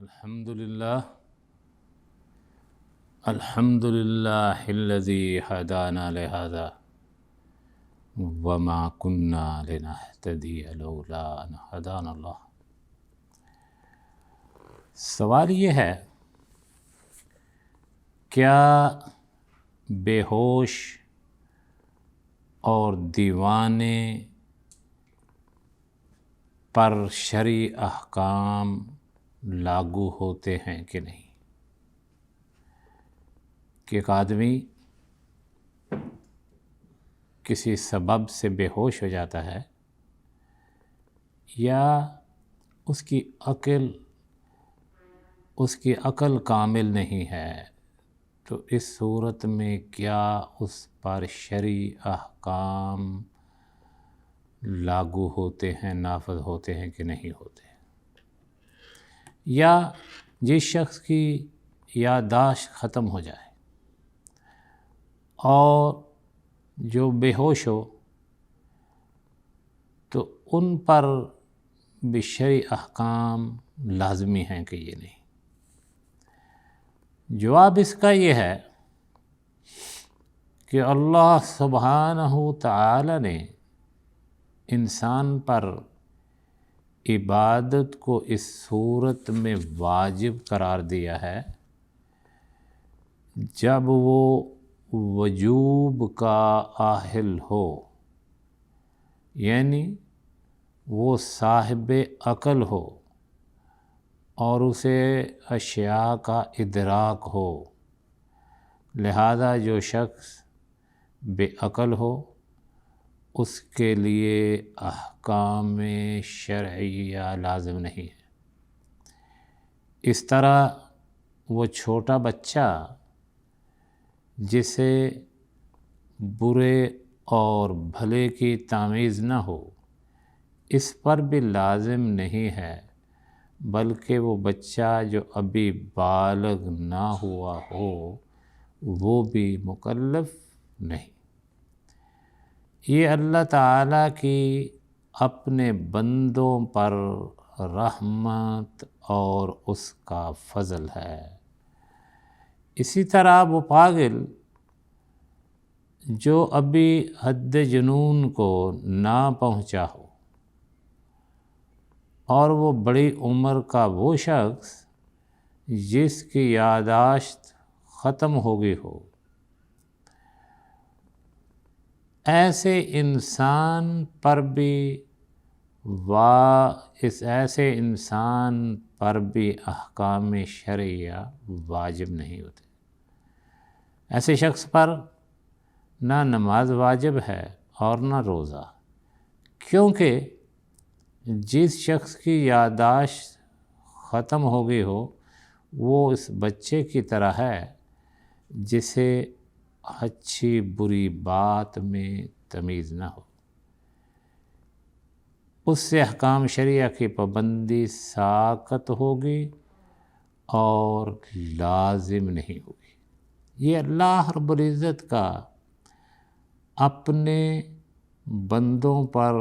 الحمد لله الذي هدانا لهذا وما كنا لنهتدي لولا أن هدانا الله۔ سوال یہ ہے، کیا بے ہوش اور دیوانے پر شرعی احکام لاگو ہوتے ہیں کہ نہیں؟ کہ ایک آدمی کسی سبب سے بے ہوش ہو جاتا ہے یا اس کی عقل کامل نہیں ہے، تو اس صورت میں کیا اس پر شرعی احکام لاگو ہوتے ہیں، نافذ ہوتے ہیں کہ نہیں ہوتے؟ یا جس شخص کی یادداشت ختم ہو جائے اور جو بے ہوش ہو، تو ان پر بھی شرعی احکام لازمی ہیں کہ یہ نہیں؟ جواب اس کا یہ ہے کہ اللہ سبحانہ تعالی نے انسان پر عبادت کو اس صورت میں واجب قرار دیا ہے جب وہ وجوب کا اہل ہو، یعنی وہ صاحب عقل ہو اور اسے اشیاء کا ادراک ہو۔ لہذا جو شخص بے عقل ہو اس کے لیے احکام شرعیہ لازم نہیں ہے۔ اس طرح وہ چھوٹا بچہ جسے برے اور بھلے کی تمیز نہ ہو، اس پر بھی لازم نہیں ہے، بلکہ وہ بچہ جو ابھی بالغ نہ ہوا ہو وہ بھی مکلف نہیں۔ یہ اللہ تعالیٰ کی اپنے بندوں پر رحمت اور اس کا فضل ہے۔ اسی طرح وہ پاگل جو ابھی حد جنون کو نہ پہنچا ہو، اور وہ بڑی عمر کا وہ شخص جس کی یادداشت ختم ہو گئی ہو، ایسے انسان پر بھی احکام شرعیہ واجب نہیں ہوتے۔ ایسے شخص پر نہ نماز واجب ہے اور نہ روزہ، کیونکہ جس شخص کی یادداشت ختم ہو گئی ہو وہ اس بچے کی طرح ہے جسے اچھی بری بات میں تمیز نہ ہو۔ اس سے احکام شرعیہ کی پابندی ساقط ہوگی اور لازم نہیں ہوگی۔ یہ اللہ رب العزت کا اپنے بندوں پر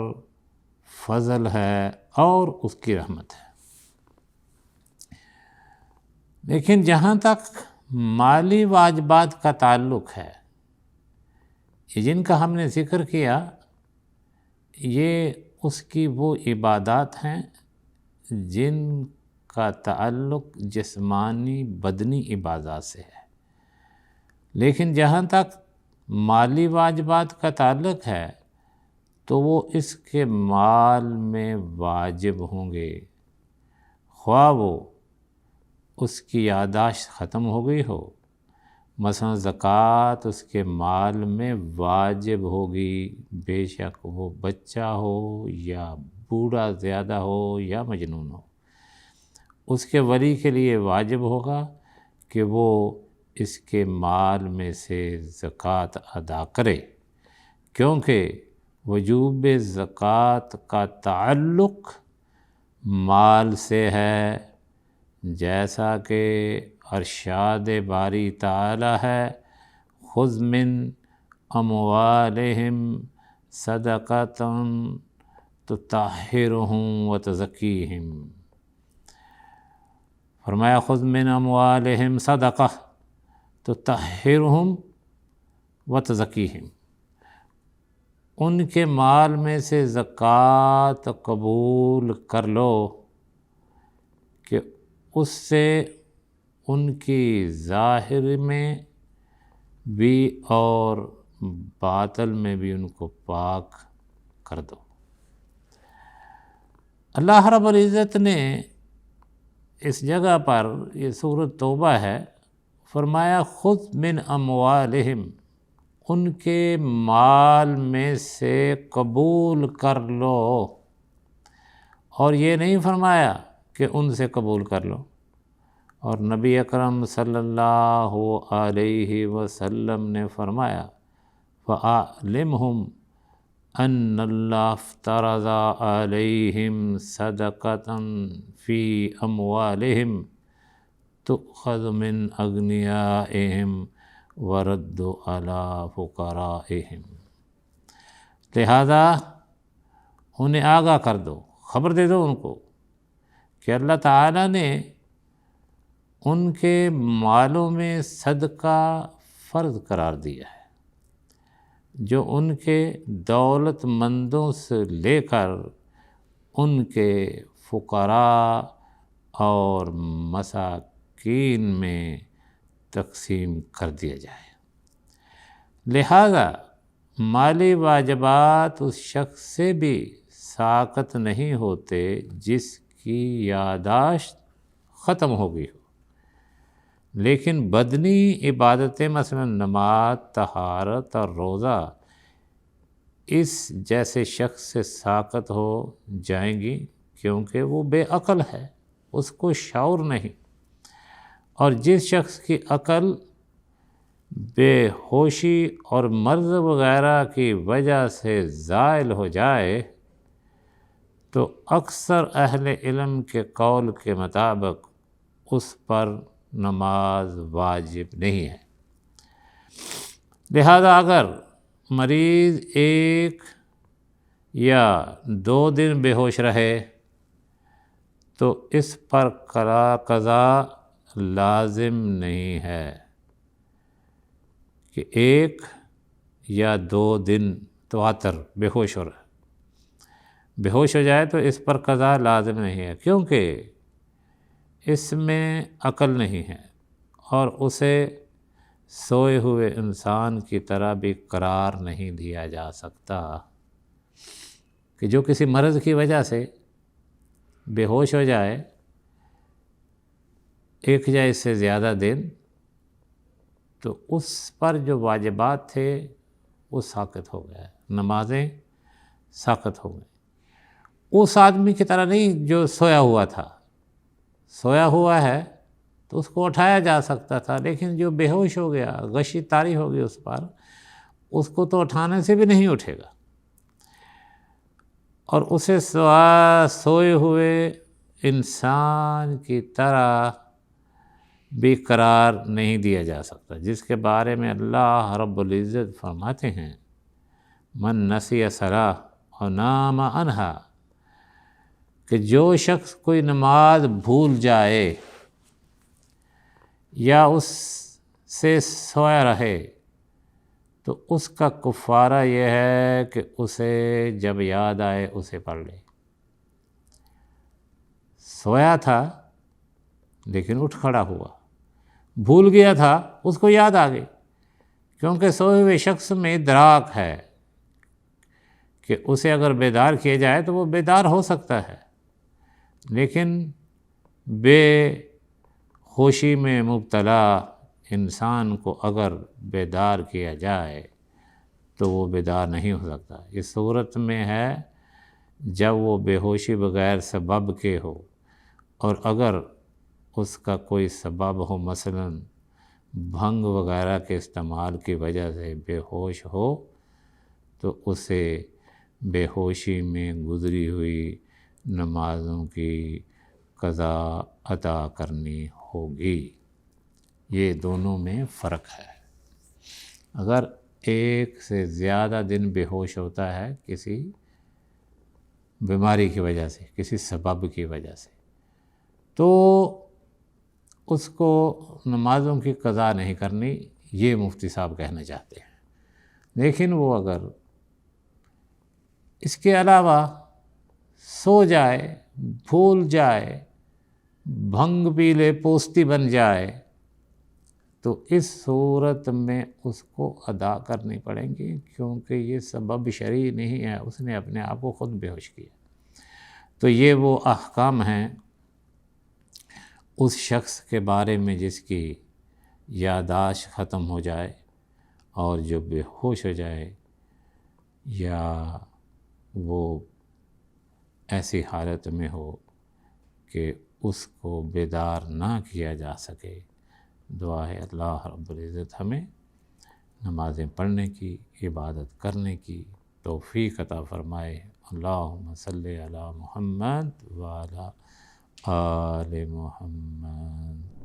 فضل ہے اور اس کی رحمت ہے۔ لیکن جہاں تک مالی واجبات کا تعلق ہے، جن کا ہم نے ذکر کیا، یہ اس کی وہ عبادات ہیں جن کا تعلق جسمانی بدنی عبادات سے ہے۔ لیکن جہاں تک مالی واجبات کا تعلق ہے تو وہ اس کے مال میں واجب ہوں گے، خواہ وہ اس کی یادداشت ختم ہو گئی ہو۔ مثلا زکوٰۃ اس کے مال میں واجب ہوگی، بے شک وہ بچہ ہو یا بوڑھا زیادہ ہو یا مجنون ہو۔ اس کے ولی کے لیے واجب ہوگا کہ وہ اس کے مال میں سے زکوٰۃ ادا کرے، کیونکہ وجوب زکوٰۃ کا تعلق مال سے ہے، جیسا کہ ارشاد باری تعالی ہے، خذ من اموالہم صدقۃ تطہرہم وتزکیہم۔ فرمایا خذ من اموالہم صدقہ تطہرہم وتزکیہم، ان کے مال میں سے زکوٰۃ قبول کر لو کہ اس سے ان کی ظاہر میں بھی اور باطن میں بھی ان کو پاک کر دو۔ اللہ رب العزت نے اس جگہ پر، یہ سورۃ توبہ ہے، فرمایا خذ من اموالہم، ان کے مال میں سے قبول کر لو، اور یہ نہیں فرمایا کہ ان سے قبول کر لو۔ اور نبی اکرم صلی اللہ علیہ وسلم نے فرمایا فَأَعْلِمْهُمْ أَنَّ اللَّهَ افْتَرَضَ عَلَيْهِمْ صَدَقَةً فِي أَمْوَالِهِمْ تُؤْخَذُ مِنْ أَغْنِيَائِهِمْ وَرَدُّ عَلَىٰ فُقَرَائِهِمْ، لہذا انہیں آگاہ کر دو، خبر دے دو ان کو کہ اللہ تعالیٰ نے ان کے مالوں میں صدقہ فرض قرار دیا ہے، جو ان کے دولت مندوں سے لے کر ان کے فقراء اور مساکین میں تقسیم کر دیا جائے۔ لہذا مالی واجبات اس شخص سے بھی ساقط نہیں ہوتے جس کی یادداشت ختم ہو گئی ہو، لیکن بدنی عبادتیں مثلا نماز، طہارت اور روزہ اس جیسے شخص سے ساقط ہو جائیں گی، کیونکہ وہ بے عقل ہے، اس کو شعور نہیں۔ اور جس شخص کی عقل بے ہوشی اور مرض وغیرہ کی وجہ سے زائل ہو جائے تو اکثر اہل علم کے قول کے مطابق اس پر نماز واجب نہیں ہے۔ لہذا اگر مریض 1 یا 2 دن بے ہوش رہے تو اس پر قضا لازم نہیں ہے کہ 1 یا 2 دن تواتر بے ہوش بے ہوش ہو جائے تو اس پر قضا لازم نہیں ہے، کیونکہ اس میں عقل نہیں ہے اور اسے سوئے ہوئے انسان کی طرح بھی قرار نہیں دیا جا سکتا کہ جو کسی مرض کی وجہ سے بے ہوش ہو جائے 1 یا اس سے زیادہ دن، تو اس پر جو واجبات تھے وہ ساقط ہو گئے، نمازیں ساقط ہو گئیں۔ اس آدمی کی طرح نہیں جو سویا ہوا تھا، سویا ہوا ہے تو اس کو اٹھایا جا سکتا تھا، لیکن جو بے ہوش ہو گیا، غشی طاری ہو گئی اس پر، اس کو تو اٹھانے سے بھی نہیں اٹھے گا، اور اسے سوئے ہوئے انسان کی طرح بھی قرار نہیں دیا جا سکتا، جس کے بارے میں اللہ رب العزت فرماتے ہیں من نسی صلاۃ اور نام عنہا، کہ جو شخص کوئی نماز بھول جائے یا اس سے سویا رہے تو اس کا کفارہ یہ ہے کہ اسے جب یاد آئے اسے پڑھ لے۔ سویا تھا لیکن اٹھ کھڑا ہوا، بھول گیا تھا، اس کو یاد آ گئی، کیونکہ سوئے ہوئے شخص میں ادراک ہے کہ اسے اگر بیدار کیا جائے تو وہ بیدار ہو سکتا ہے، لیکن بے ہوشی میں مبتلا انسان کو اگر بیدار کیا جائے تو وہ بیدار نہیں ہو سکتا۔ اس صورت میں ہے جب وہ بے ہوشی بغیر سبب کے ہو، اور اگر اس کا کوئی سبب ہو، مثلا بھنگ وغیرہ کے استعمال کی وجہ سے بے ہوش ہو، تو اسے بے ہوشی میں گزری ہوئی نمازوں کی قضا ادا کرنی ہوگی۔ یہ دونوں میں فرق ہے۔ اگر 1 سے زیادہ دن بے ہوش ہوتا ہے کسی بیماری کی وجہ سے، کسی سبب کی وجہ سے، تو اس کو نمازوں کی قضا نہیں کرنی، یہ مفتی صاحب کہنا چاہتے ہیں۔ لیکن وہ اگر اس کے علاوہ سو جائے، بھول جائے، بھنگ پی لے، پوستی بن جائے، تو اس صورت میں اس کو ادا کرنی پڑیں گی، کیونکہ یہ سبب شرعی نہیں ہے، اس نے اپنے آپ کو خود بے ہوش کیا۔ تو یہ وہ احکام ہیں اس شخص کے بارے میں جس کی یادداشت ختم ہو جائے اور جو بے ہوش ہو جائے، یا وہ ایسی حالت میں ہو کہ اس کو بیدار نہ کیا جا سکے۔ دعا ہے اللہ رب العزت ہمیں نمازیں پڑھنے کی، عبادت کرنے کی توفیق عطا فرمائے۔ اللہم صلی علی محمد وعلی آل محمد۔